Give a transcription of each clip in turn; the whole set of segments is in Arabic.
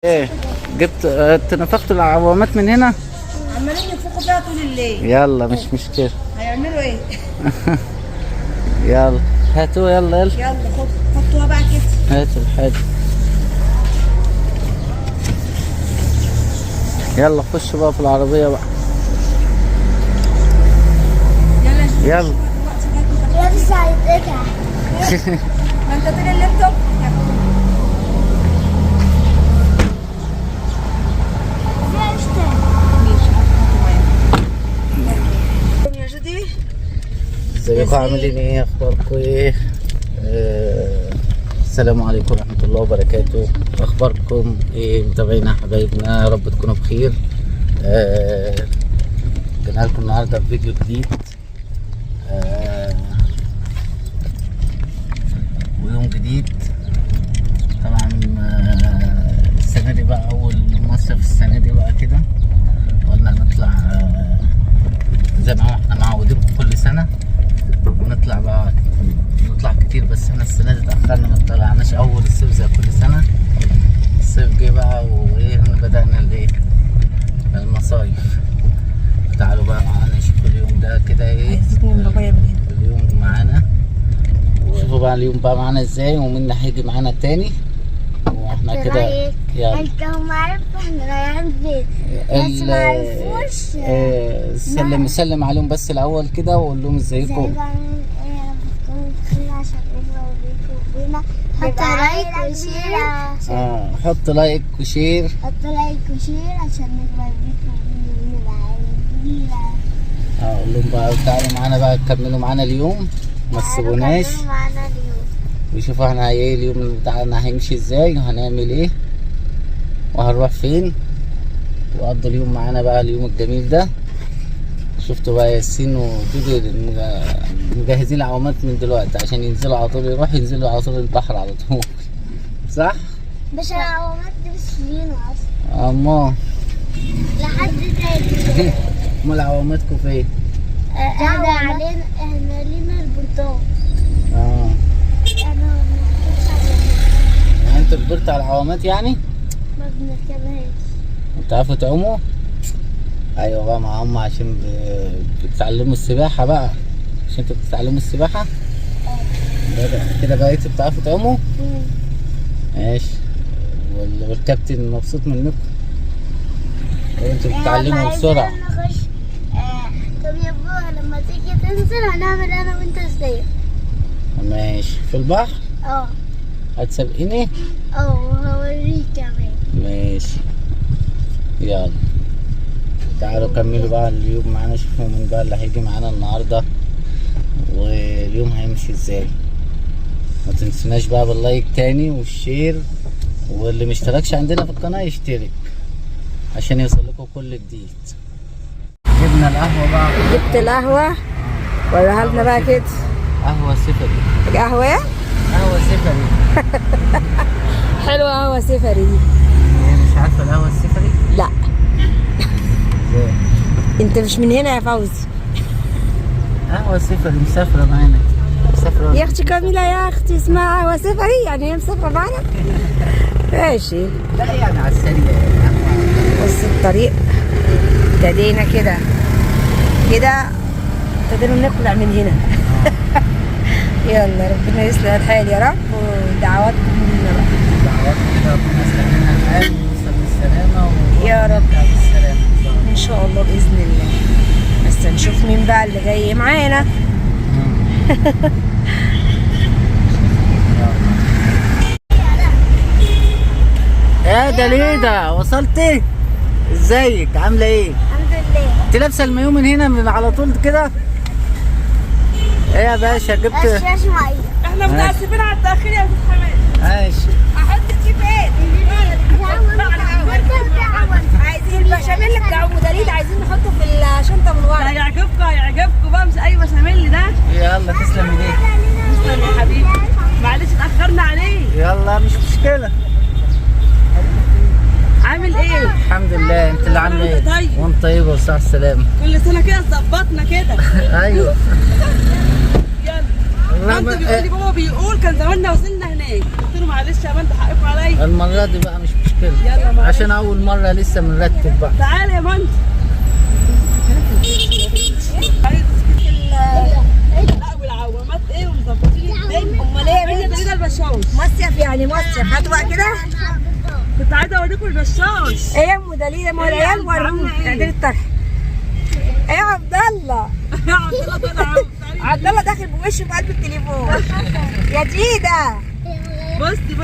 ايه جبت نفخت العوامات من هنا. عمالين ينفخوا فيها طول الليل. يلا مش مشكلة. هيعملوا ايه؟ يلا هاتوا يلا يلا حطوها بقى كده. هاتوا الحاجة. يلا خشوا بقى في العربية بقى. يلا يا بس عايزتها. ما انت تيجي اللابتوب. يا جدي ازيكم عاملين ايه؟ اخباركم ايه؟ السلام عليكم ورحمة الله وبركاته. اخباركم ايه متابعينا حبايبنا؟ يا رب تكونوا بخير. جينا لكم النهارده بفيديو جديد ويوم جديد. طبعا السنة دي بقى اول مصيف السنة دي بقى كده، قلنا نطلع زي ما احنا معودين كل سنة، ونطلع بقى نطلع كتير. بس احنا السنة دي اتأخرنا ما طلعناش اول الصيف زي كل سنة. الصيف جه بقى وايه بدأنا الايه المصايف. تعالوا بقى معانا نشوف اليوم ده كده ايه اليوم معانا، وشوفوا بقى اليوم بقى معانا ازاي ومين هيجي معانا تاني. واحنا كده يلا. انت ما عارف احنا رايحين فين، بس ما عرفوش. سلم عليهم بس الاول كده وقول لهم ازيكم. حط لايك وشير. حط لايك وشير. حط لايك وشير عشان نكبر بيكم ونبقى كبيرة. قول لهم بقى تعالوا معانا بقى تكملوا معانا اليوم، ما تسيبوناش. وشوفوا احنا ايه اليوم بتاعنا هيمشي ازاي وهنعمل ايه وهنروح فين، وقضوا اليوم معانا بقى اليوم الجميل ده. شفتوا بقى ياسين ودودي مجهزين العوامات من دلوقتي عشان ينزلوا على طول، ينزلوا على طول البحر على طول. صح؟ مش العوامات دي مش لينا اصلا. اما لحد تاني. امال عواماتكم فين؟ احنا لينا البرتقال. انا يعني انتوا كبرتوا على العوامات يعني؟ ما بنركبهاش. بتعرفوا تعوموا؟ ايوه بقى مع هم عشان بتتعلموا السباحه بقى، عشان انتوا بتتعلموا السباحه. كده بقى انتوا بتعرفوا تعوموا؟ ماشي. والكابتن مبسوط منكم وانتوا بتتعلموا بسرعه. طب يا بابا لما تيجي تنزل هنعمل انا وانت ازاي؟ ماشي. في البحر؟ هتسابقيني؟ وهوريك كمان. ماشي يلا تعالوا كملوا بقى اليوم معانا. شوفوا مين بقى اللي هيجي معانا النهارده واليوم هيمشي ازاي. ما تنسوناش بقى باللايك تاني والشير، واللي مشتركش عندنا في القناه يشترك عشان يوصل لكم كل جديد. جبنا القهوه بقى. جبت القهوة وريها لنا بقى كده. قهوه سفري. قهوة سفري. حلوة قهوة سفري دي. مش عارفه القهوه السفري؟ لا ازاي؟ انت مش من هنا يا فوزي. قهوه سفري مسافره معانا. مسافره يا اختي كاميلا يا اختي اسمها قهوة سفري يعني هي مسافرة معانا. ماشي. لا يعني على السريع يعني. بص الطريق ابتدينا كده ابتدينا نقلع من هنا. يلا ربنا يصلح الحال يا رب، ودعواتكم مننا بقى. دعواتكم كده ربنا يسلمنا الحال ونوصل بالسلامه يا رب بالسلامه ان شاء الله باذن الله. بس نشوف مين بقى اللي جاي معانا. يا دليده وصلتي؟ ازيك عامله ايه؟ الحمد لله. انت لابسه المايو من هنا من على طول كده؟ ايه يا باشا جبت؟ رشاش ميه. احنا متاسفين على التاخير يا استاذ حماد. ماشي. احط الكيف ايه؟ عايزين البشاميل بتاع ام دليل عايزين نحطه في الشنطه من ورا. هيعجبكم بقى مش اي بشاميل ده. يلا تسلم ايديك. تسلم يا حبيبي. معلش اتاخرنا عليه. يلا مش مشكله. عامل ايه؟ الحمد لله. انت اللي عامله ايه؟ طيب. وانت طيبه وصحه السلامه. كل سنه كده ظبطنا كده. ايوه. يلا. انت بيقول لي بابا بيقول كان زماننا وصلنا هناك. هناك، قلت له معلش يا بنت حقكم عليا. المرة دي بقى مش مشكلة. يلا معلش. عشان أول مرة لسه بنرتب بقى. تعالى يا بنت. لا والعوامات ايه ومظبطين الدنيا. امال ايه هي دليل البشاوش. مصيف يعني مصيف، هاتوا بقى كده. كنت عايزه اوريكم البشاوش. ايه يا ام دليل؟ ما هو العيال ورونا اعداد الطرح. ايه يا عبد الله؟ يا عبد الله طلع عبد الله داخل بوشه في قلب التليفون. يا جيده بصي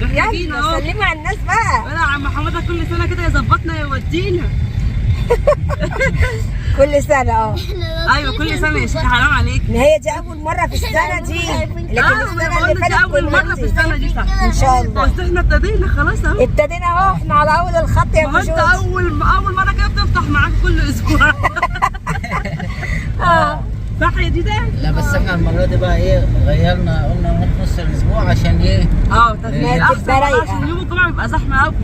محتاجين يلا اهو. سلمي على الناس بقى. انا عم حماده كل سنه كده يظبطنا يودينا. كل سنه ايوه كل سنه يا شيخ حرام عليك. ان هي دي اول مره في السنه دي، لكن السنه اللي فاتت اول مره في السنه دي صح. ان شاء الله. بس احنا ابتدينا خلاص اهو. ابتدينا اهو، احنا على اول الخط يا ما انت بشوش. اول مره كده بتفتح معاك كل اسبوع. صح يا ديدا؟ لا بس احنا المرة دي بقى ايه غيرنا، قلنا نروح نص الأسبوع عشان ايه؟ تغيير احسن بقى عشان يوم الجمعه بيبقى زحمه قوي.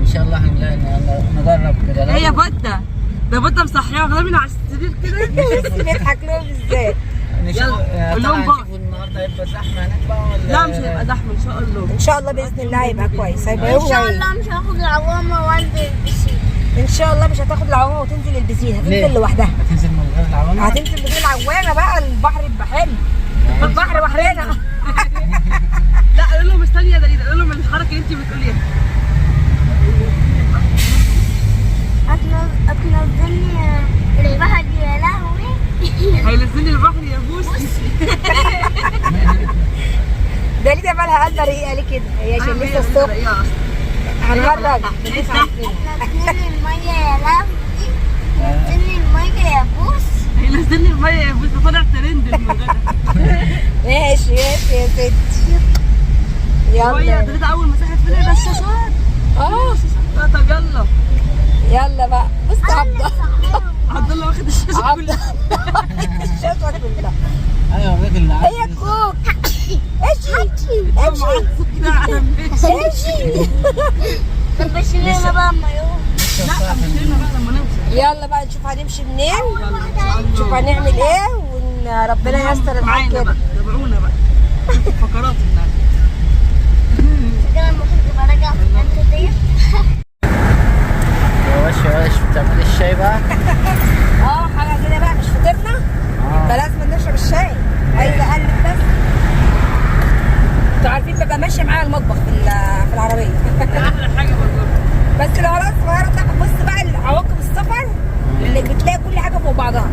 إن شاء الله هنلاقي نجرب كده. هي بده ده بده مصحيه واخدها من على السرير كده. بس بيضحك لهم ازاي؟ يلا، قول لهم بقى. نشوف النهارده هيبقى زحمة هناك بقى ولا؟ لا مش هيبقى زحمه ان شاء الله. ان شاء الله باذن الله هيبقى كويس، هيبقى يوم ان شاء جميل. الله مش هاخد العوامه وانزل البسين. ان شاء الله مش هتاخد العوامه وتنزل البسين، ليه؟ هتنزل لوحدها. هتنزل من غير العوامة؟ هتنزل من غير العوامه بقى، البحر يبقى حلو. البحر بحرنا. لا قول لهم استني يا دليل، قول لهم الحركه اللي انت بتقوليها. هتنزلني البحر يا لهوي. هينزلني البحر يا بوسي. ده ليه مالها قلبه رقيقه ليه كده؟ هي عشان لسه الصبح. هنهرج. هتنزلني الميه يا لهوي. هتنزلني الميه يا بوس. هينزلني الميه يا بوسي، طالع ترند الموضوع ده. ماشي يا ستي. يلا يا يلا دليل اول مساحه فين الشاشات. طب يلا. يلا بقى. بص يا عبد الله. عبد الله واخد الشاشه عبد كلها. الله الشاشة كلها. ايوه الراجل اللي عايز هي كوك. امشي امشي. طب بشيلنا بقى المايو. لا مش هنا بقى لما نوصل. يلا بقى نشوف هنمشي منين، نشوف هنعمل ايه، وان ربنا ييسر الحال معانا كده. بقى، تابعونا بقى. فقرات النهارده. كده المفروض تبقى راجع في البنك دي. يا واش بتعملي الشاي بقى؟ حاجه كده بقى، مش فطرنا يبقى لازم نشرب الشاي. عايزه اقلب بس. انتوا عارفين ببقى ماشيه معايا المطبخ في العربيه. احلى حاجه والله. بس العربية الصغيرة ده بص بقى عواقب السفر اللي بتلاقي كل حاجة فوق بعضها.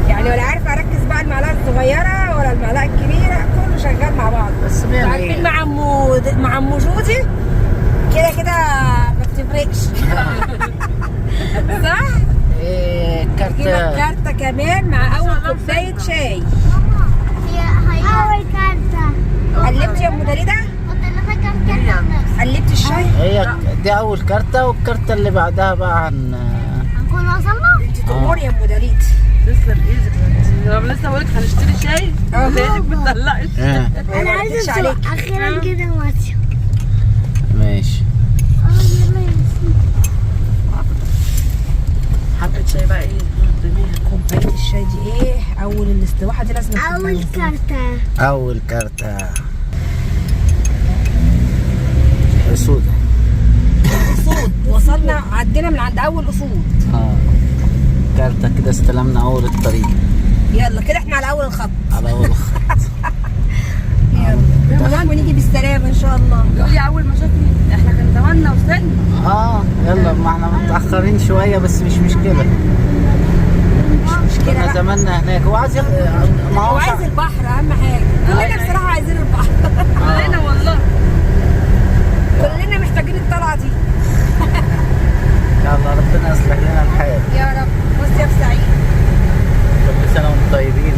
يعني ولا عارفة أركز بقى المعلقة الصغيرة ولا المعلقة الكبيرة، كله شغال مع بعض. بس عارفين مع عمو جوزي كده كده ما بتفرقش. صح؟ ايه جيبك كارتة كمان مع أول كوباية شاي. أول كارتة. قلبت يا أم دليدة؟ قلت لها كام كارتة ونص. قلبت الشاي؟ هي دي اول كارتة، والكارتة اللي بعدها بقى هنكون وصلنا؟ انت تأمري يا أم دليد. تسلم ايدك. انا لسه بقول لك هنشتري شاي. ايدك بتطلعش. أنا عايزة أسوق أخيرا كده ماشي. ماشي. حبة شاي بقى ايه؟ كوباية الشاي دي ايه؟ أول الاستواحة دي لازم أول كارتة. اول كارتة سودة. أسود. وصلنا عدينا من عند أول أسود. كارتة كده استلمنا اول الطريق. يلا كده احنا على أول الخط. على اول الخط. يلا ونيجي بالسلامة إن شاء الله. قولي اول ما شافني احنا كان زماننا وصلنا. يلا ما احنا متأخرين شوية بس مش مشكلة. مشكلة كنا بقى. زماننا هناك. هو عايز ما هو عايز البحر أهم حاجة. كلنا بصراحة عايزين البحر. كلنا والله. كلنا محتاجين الطلعة دي. يلا ربنا يصلح لنا الحال. يا رب. مصيف سعيد. كل سنة وانتم طيبين،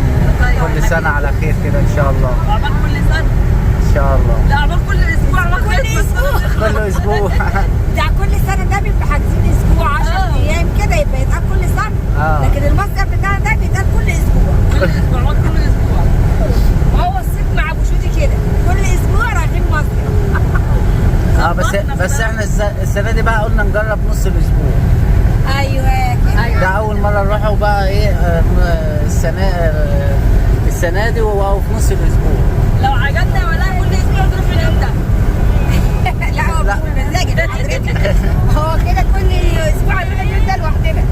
كل سنة على خير كده ان شاء الله. عقبال كل سنة. ان شاء الله. لا عقبال كل اسبوع. كل أسبوع. كل اسبوع. بتاع كل سنة ده بيبقى حاجزين أسبوع 10 أيام كده يبقى يتقال كل سنة. لكن المصيف بتاعنا ده بيتقال كل أسبوع. كل اسبوع كل اسبوع. وهو الصيف مع أبو شودي كده كل أسبوع رايحين مصيف. بس احنا السنة دي بقى قلنا نجرب نص الاسبوع. أيوه كده. ده أول مرة نروحوا بقى إيه السنة دي وفي نص الأسبوع. لو عجبنا ولا لا. مزاجي حضرتك. هو كده كل اسبوع نروح البيت ده لوحدنا.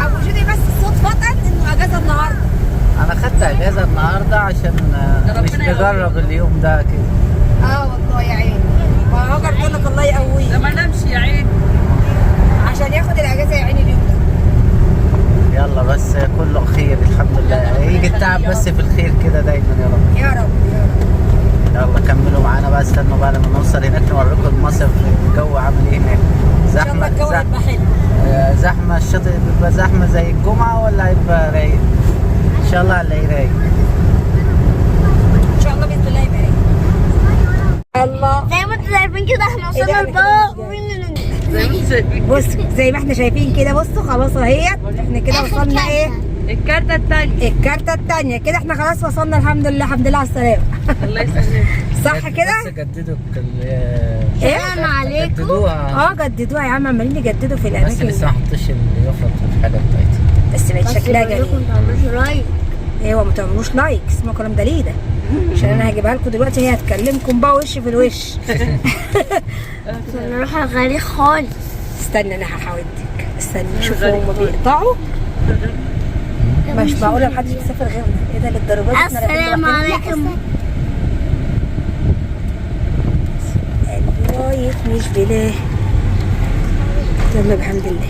ابو جودي بس الصوت فطن انه اجازه النهارده. انا خدت اجازه النهارده عشان مش نجرب اليوم ده كده. والله يا عيني. ما هو قلت لك الله يقويه. ده ما نامش يا عيني عشان ياخد الاجازه يا عيني اليوم ده. يلا بس كله خير الحمد لله، يجي التعب بس في الخير كده دايما يا رب. يا رب يا رب. يلا كملوا معانا بقى، استنوا بقى لما نوصل هناك نوريكم المصيف الجو عامل ايه هناك. ان شاء الله الجو هيبقى حلو. زحمه الشاطئ بيبقى زحمه زي الجمعه ولا هيبقى رايق؟ ان شاء الله هنلاقيه رايق. ان شاء الله باذن الله يبقى رايق. الله زي ما انتوا شايفين كده احنا وصلنا الباب. بص زي ما احنا شايفين كده، بصوا خلاص اهيت احنا كده وصلنا ايه؟ الكارتة التانية. الكارتة التانية كده احنا خلاص وصلنا الحمد لله. الحمد لله على السلامة. الله يسلمك. صح كده؟ بس جددوا السلام عليكم. جددوها. جددوها يا عم، عمالين يجددوا في بس الاماكن. لسه ما حطوش اليافطه في الحاجه بتاعتها. بس بقت شكلها جميل. رايك ايوه ما تعملوش لايك، اسمعوا كلام دليده عشان انا هجيبها لكم دلوقتي، هي هتكلمكم بقى وش في الوش. نروح الغريق خالص. استنى انا هحاولك، استنى شوفوا هما بيقطعوا. مش معقوله محدش بيسافر غيرنا، ايه ده للدرجه دي؟ احنا رايحين السلام لوحدنا؟ عليكم. الرايح مش بلاه. يلا بحمد الله.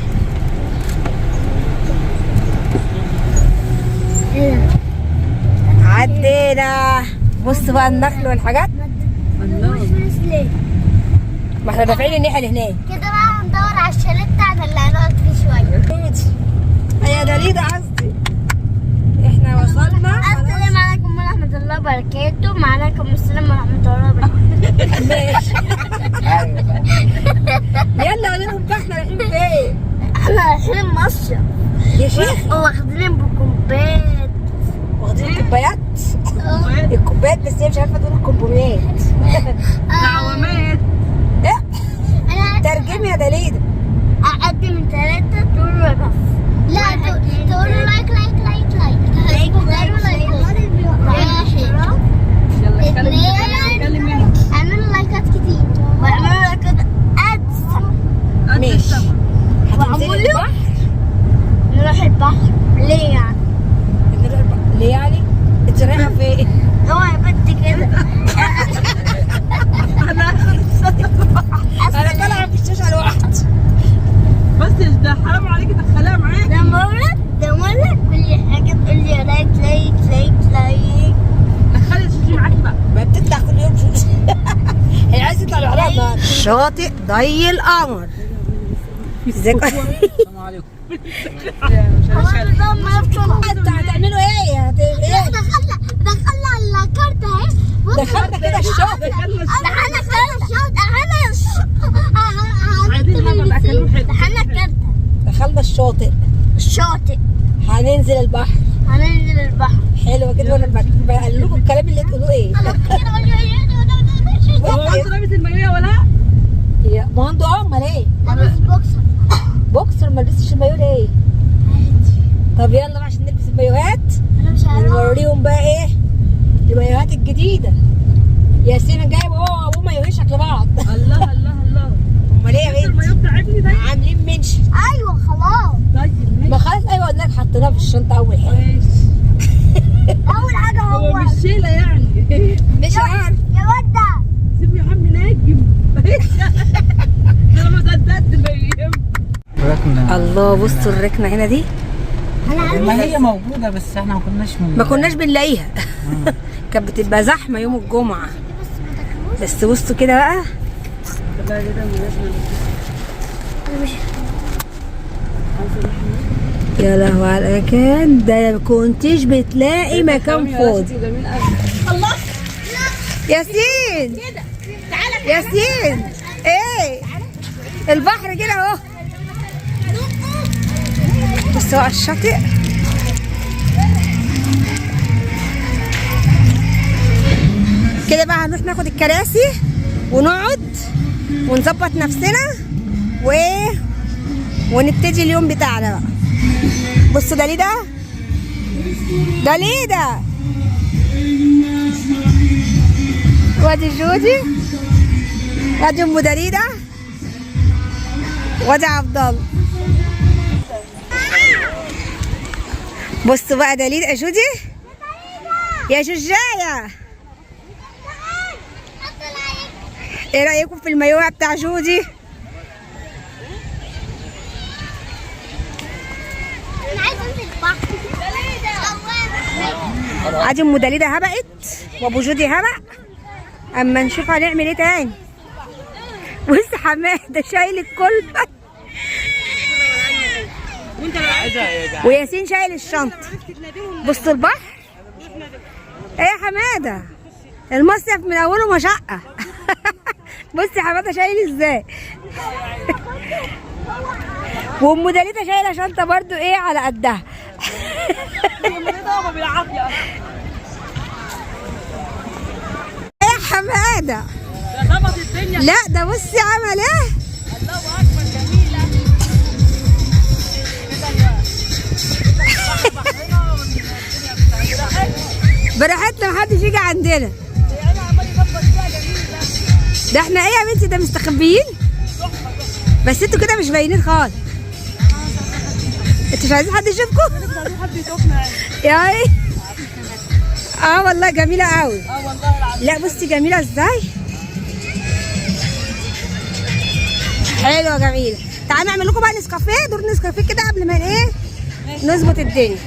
عدينا. بص بقى النخل والحاجات. ما احنا دافعين الناحيه اللي هناك كده بقى هندور على الشاليه بتاعنا اللي هنقعد فيه شويه. يا دليده قصدي. احنا وصلنا. السلام عليكم ورحمة الله وبركاته. وعليكم السلام ورحمة الله وبركاته. ماشي. يلا قولي لهم بقى احنا رايحين فين؟ احنا رايحين مصيف يا شيخ واخدين بكوبايات. واخدين كوبايات. الكوبايات بس هي مش عارفه تقول الكوبايات. دعوامات. ايه؟ ترجمي يا دليده. أقدم من 3 تقولوا رف. لا تقولوا لايك لايك لايك لايك. يلا اتكلم منك. اعملوا لايكات كتير واعملوا لايكات ادس. ماشي. هتنزلي البحر؟ نروح البحر ليه يعني؟ نروح البحر ليه يعني؟ انت رايحه فين؟ هو يا بنت كده. انا طالعه في الشاشه لوحدي. بس ده حرام عليكي تدخليها معاك. ده مرة كل حاجة تقول لي لايك لايك لايك لايك. دخلي الشيشي معاكي بقى. ما بتفتح كل يوم شوشة. هي عايزه تطلع لوحدها النهارده. شاطئ ضي القمر. ازيكم؟ السلام عليكم. هو ما يفصل. انتوا هتعملوا ايه؟ ايه؟ دخلنا الكارت اهي. دخلنا كده الشاطئ. دخلنا الشاطئ. عايزين نعمل بقى كلام حلو. دخلنا الكارت. دخلنا الشاطئ. هننزل البحر. حلوه كده. وانا بقول لكم الكلام اللي تقولوه ايه؟ هو انت لابس المايوه ولا؟ يا ما انتوا امال ايه؟ لابس بوكسر. بوكسر ما لبستش المايوه ليه؟ طب يلا بقى عشان نلبس المايوهات انا مش هروح. ونوريهم بقى ايه المايوهات الجديده. ياسين جايب هو وابوه مايوهين شكل بعض. الله الله الله. امال ايه يا بنتي؟ المايوه بتاعتني ده. عاملين منش. ايوه خلاص. طيب ما خلاص ايوه قلنا لك حطيناه في الشنطه اول حاجه. ماشي. اول حاجه هو مش شيله يعني. مش عارف. يا ودع. سيب يا عم ناجم. ده ما صدقت نايم. ركنه. الله بصوا الركنه هنا دي ما هي موجوده بس احنا ما كناش بنلاقيها. كانت بتبقى زحمه يوم الجمعه. بس بصوا كده بقى. يا لهوي على المكان ده، ما كنتش بتلاقي مكان فاضي. الله. ياسين ياسين ايه البحر كده اهو. بس هو على الشاطئ. كده بقى هنروح ناخد الكراسي ونقعد ونظبط نفسنا ونبتدي اليوم بتاعنا بقى. بصوا دليده وادي جودي وادي ام دليده وادي عبد الله. بصوا بقى دليل يا جودي يا شجاية، ايه رأيكم في المايوه بتاع جودي؟ ادي ام دليده هبقت وابو جودي هبق، اما نشوف هنعمل ايه تاني. بص حماده شايل الكل وياسين شايل الشنطه. بص البحر ايه يا حماده، المصيف من اوله مشقه. بص يا حماده شايل ازاي. وام دليده شايله شنطه برضو ايه على قدها. ايه يا حماده، لا ده بصي عمل ايه. الله اكبر جميله. براحتنا محدش يجي عندنا. ده احنا ايه يا بنتي، ده مستخبيين بس انتوا كده مش باينين خالص. انتوا مش عايزين حد يشوفكم؟ يا ايه. والله جميله قوي. والله العظيم. لا بصي جميله ازاي، حلوه جميله. تعالوا نعمل لكم بقى نسكافيه، دور نسكافيه كده قبل ما ايه نظبط الدنيا.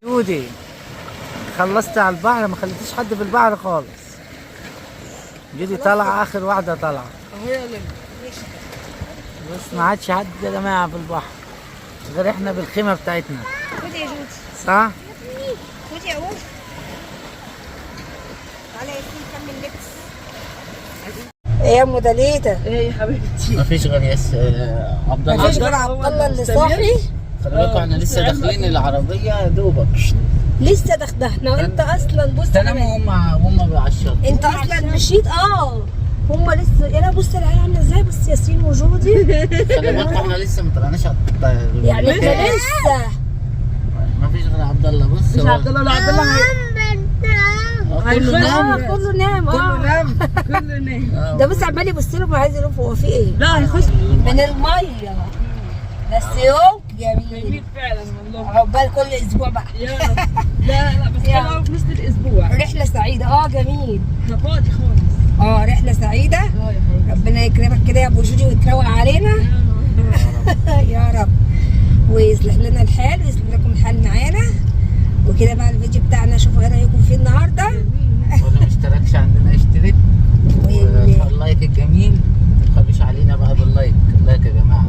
جودي خلصت على البحر، ما خليتيش حد في البحر خالص. جودي طالعه اخر واحده طالعه، بس ما عادش حد يا جماعه في البحر غير احنا بالخيمه بتاعتنا. خدي يا جودي. صح؟ خدي يا ولد. تعالى يا ياسين كمل لبس. ايه يا ام دليده؟ ايه يا حبيبتي؟ مفيش غير عبد الله. مفيش غير عبد الله اللي صاحي. خلي بالكم احنا لسه داخلين العربيه يا دوبك. لسه دخلنا وانت اصلا بص تناموا هم بعشرة. انت اصلا مشيت هم لسه انا بص العيال عامله ازاي بس ياسين وجودي. خلي بالكم احنا لسه ما طلعناش على يعني انت لسه مفيش غير عبد الله. بص مش عبد الله ولا عبد الله كله نام. كله نام كله نام. ده بص عمال يبص لهم وعايز يعرف هو في ايه لا هيخش من الميه بس يوم جميل جميل فعلا والله. عقبال كل اسبوع بقى. يا رب. لا بس انا في نص الاسبوع. رحله سعيده جميل. احنا فاضي خالص. رحله سعيده. يا حبيبي. ربنا يكرمك كده يا ابو جودي وتروق علينا يا رب ويصلح لنا الحال ويصلح لكم الحال معانا. وكده بقى الفيديو بتاعنا شوفوا ايه رايكم فيه النهارده. واللي ما اشتركش عندنا يشترك. واللايك الجميل ما تخلوش علينا بقى باللايك. اللايك يا جماعه